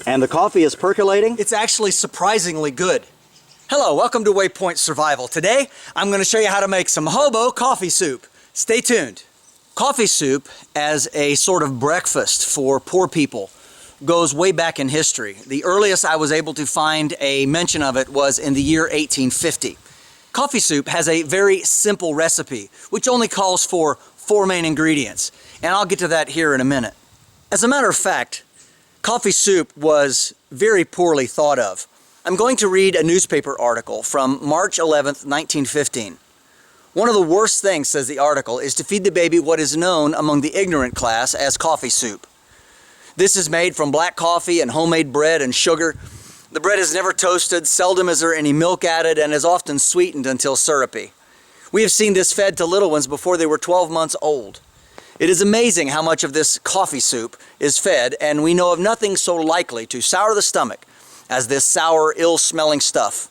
And the coffee is percolating? It's actually surprisingly good. Hello, welcome to Waypoint Survival. Today, I'm going to show you how to make some hobo coffee soup. Stay tuned. Coffee soup as a sort of breakfast for poor people goes way back in history. The earliest I was able to find a mention of it was in the year 1850. Coffee soup has a very simple recipe, which only calls for 4 main ingredients, and I'll get to that here in a minute. As a matter of fact, coffee soup was very poorly thought of. I'm going to read a newspaper article from March 11th, 1915. One of the worst things, says the article, is to feed the baby what is known among the ignorant class as coffee soup. This is made from black coffee and homemade bread and sugar. The bread is never toasted, seldom is there any milk added, and is often sweetened until syrupy. We have seen this fed to little ones before they were 12 months old. It is amazing how much of this coffee soup is fed, and we know of nothing so likely to sour the stomach as this sour, ill-smelling stuff.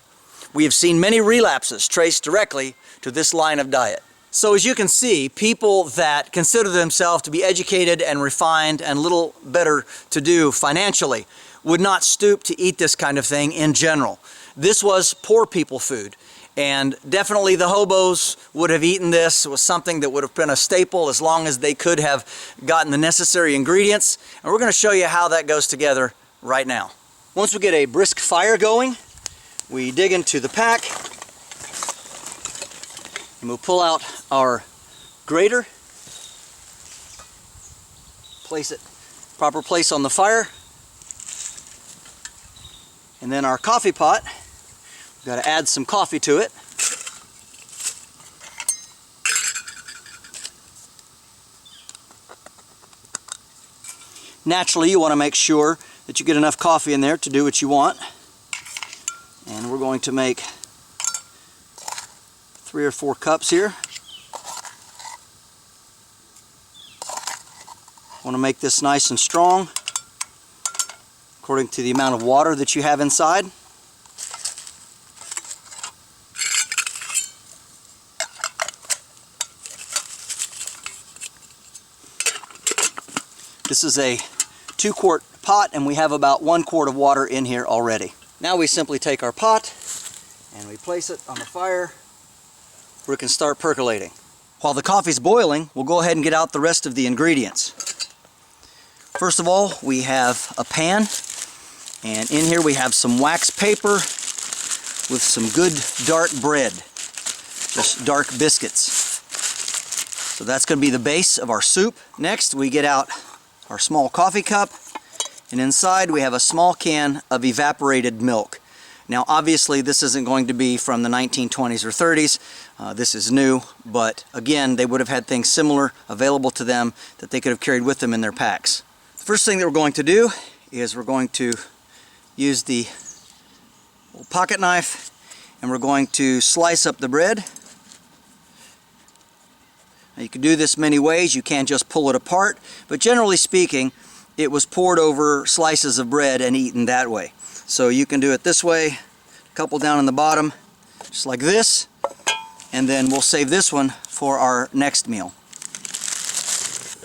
We have seen many relapses traced directly to this line of diet. So as you can see, people that consider themselves to be educated and refined and little better to do financially would not stoop to eat this kind of thing in general. This was poor people food, and definitely the hobos would have eaten this. It was something that would have been a staple as long as they could have gotten the necessary ingredients, and we're going to show you how that goes together right now. Once we get a brisk fire going, we dig into the pack and we'll pull out our grater, place it proper place on the fire, and then our coffee pot. We've got to add some coffee to it. Naturally, you want to make sure that you get enough coffee in there to do what you want. And we're going to make 3 or 4 cups here. Want to make this nice and strong according to the amount of water that you have inside. This is a 2-quart pot, and we have about 1 quart of water in here already. Now we simply take our pot and we place it on the fire where it can start percolating. While the coffee's boiling, we'll go ahead and get out the rest of the ingredients. First of all, we have a pan, and in here we have some wax paper with some good dark bread, just dark biscuits. So that's going to be the base of our soup. Next, we get out our small coffee cup, and inside we have a small can of evaporated milk. Now obviously this isn't going to be from the 1920s or 30s. This is new, but again, they would have had things similar available to them that they could have carried with them in their packs. The first thing that we're going to do is we're going to use the pocket knife, and we're going to slice up the bread. Now, you can do this many ways. You can't just pull it apart, but generally speaking, it was poured over slices of bread and eaten that way. So you can do it this way, a couple down in the bottom, just like this, and then we'll save this one for our next meal.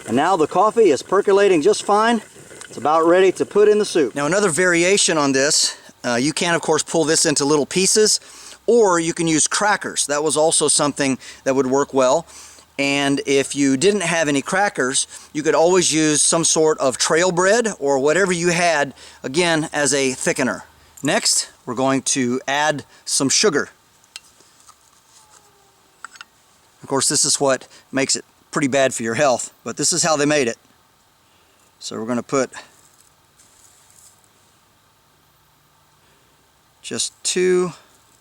And now the coffee is percolating just fine. It's about ready to put in the soup. Now another variation on this, you can of course pull this into little pieces, or you can use crackers. That was also something that would work well. And if you didn't have any crackers, you could always use some sort of trail bread or whatever you had, again, as a thickener. Next, we're going to add some sugar. Of course, this is what makes it pretty bad for your health, but this is how they made it. So we're going to put just 2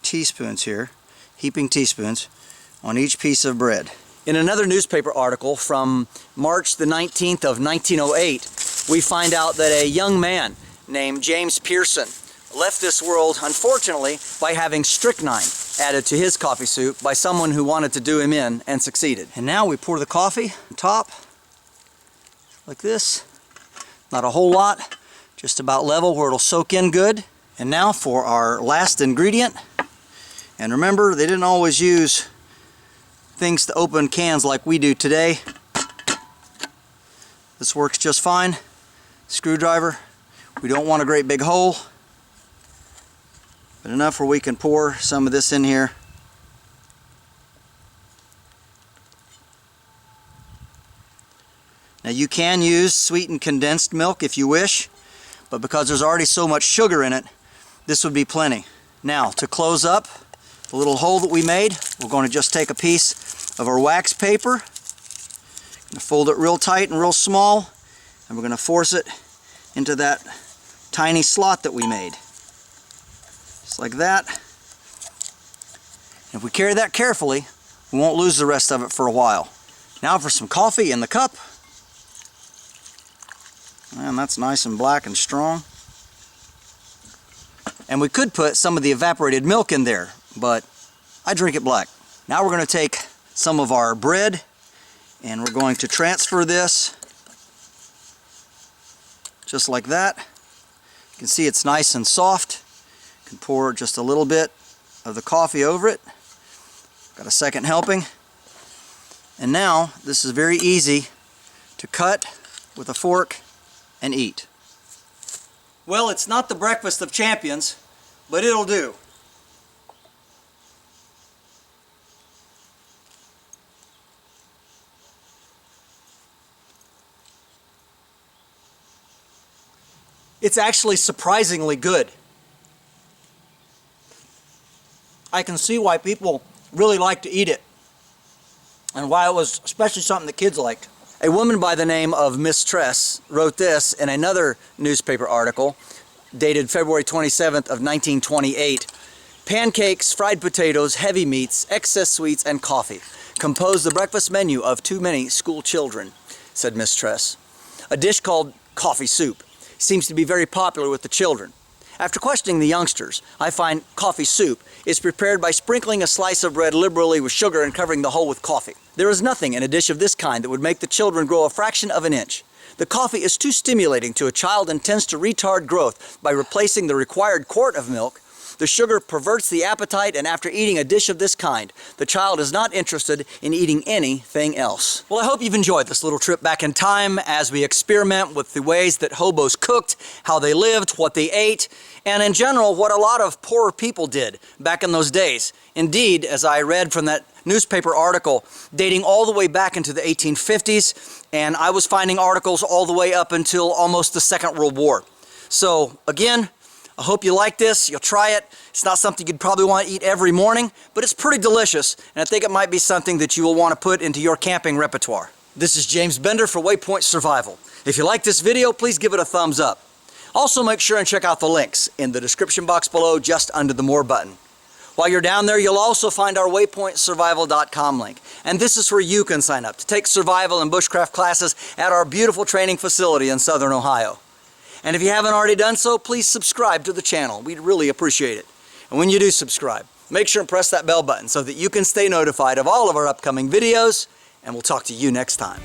teaspoons here, heaping teaspoons, on each piece of bread. In another newspaper article from March the 19th of 1908, we find out that a young man named James Pearson left this world, unfortunately, by having strychnine added to his coffee soup by someone who wanted to do him in and succeeded. And now we pour the coffee on top, like this. Not a whole lot, just about level where it'll soak in good. And now for our last ingredient. And remember, they didn't always use things to open cans like we do today. This works just fine. Screwdriver. We don't want a great big hole, but enough where we can pour some of this in here. Now you can use sweetened condensed milk if you wish, but because there's already so much sugar in it, this would be plenty. Now to close up the little hole that we made, we're going to just take a piece of our wax paper, fold it real tight and real small, and we're going to force it into that tiny slot that we made. Just like that. If we carry that carefully, we won't lose the rest of it for a while. Now for some coffee in the cup. And that's nice and black and strong. And we could put some of the evaporated milk in there, but I drink it black. Now we're going to take some of our bread and we're going to transfer this just like that. You can see it's nice and soft. You can pour just a little bit of the coffee over it. Got a second helping. And now this is very easy to cut with a fork and eat. Well, it's not the breakfast of champions, but it'll do. It's actually surprisingly good. I can see why people really like to eat it, and why it was especially something that kids liked. A woman by the name of Miss Tress wrote this in another newspaper article dated February 27th of 1928. Pancakes, fried potatoes, heavy meats, excess sweets, and coffee compose the breakfast menu of too many school children, said Miss Tress. A dish called coffee soup seems to be very popular with the children. After questioning the youngsters, I find coffee soup is prepared by sprinkling a slice of bread liberally with sugar and covering the whole with coffee. There is nothing in a dish of this kind that would make the children grow a fraction of an inch. The coffee is too stimulating to a child and tends to retard growth by replacing the required quart of milk. The sugar perverts the appetite, and after eating a dish of this kind, the child is not interested in eating anything else. Well, I hope you've enjoyed this little trip back in time as we experiment with the ways that hobos cooked, how they lived, what they ate, and in general, what a lot of poorer people did back in those days. Indeed, as I read from that newspaper article dating all the way back into the 1850s, and I was finding articles all the way up until almost the Second World War. So, again, I hope you like this. You'll try it. It's not something you'd probably want to eat every morning, but it's pretty delicious, and I think it might be something that you will want to put into your camping repertoire. This is James Bender for Waypoint Survival. If you like this video, please give it a thumbs up. Also, make sure and check out the links in the description box below just under the More button. While you're down there, you'll also find our waypointsurvival.com link, and this is where you can sign up to take survival and bushcraft classes at our beautiful training facility in Southern Ohio. And if you haven't already done so, please subscribe to the channel. We'd really appreciate it. And when you do subscribe, make sure and press that bell button so that you can stay notified of all of our upcoming videos, and we'll talk to you next time.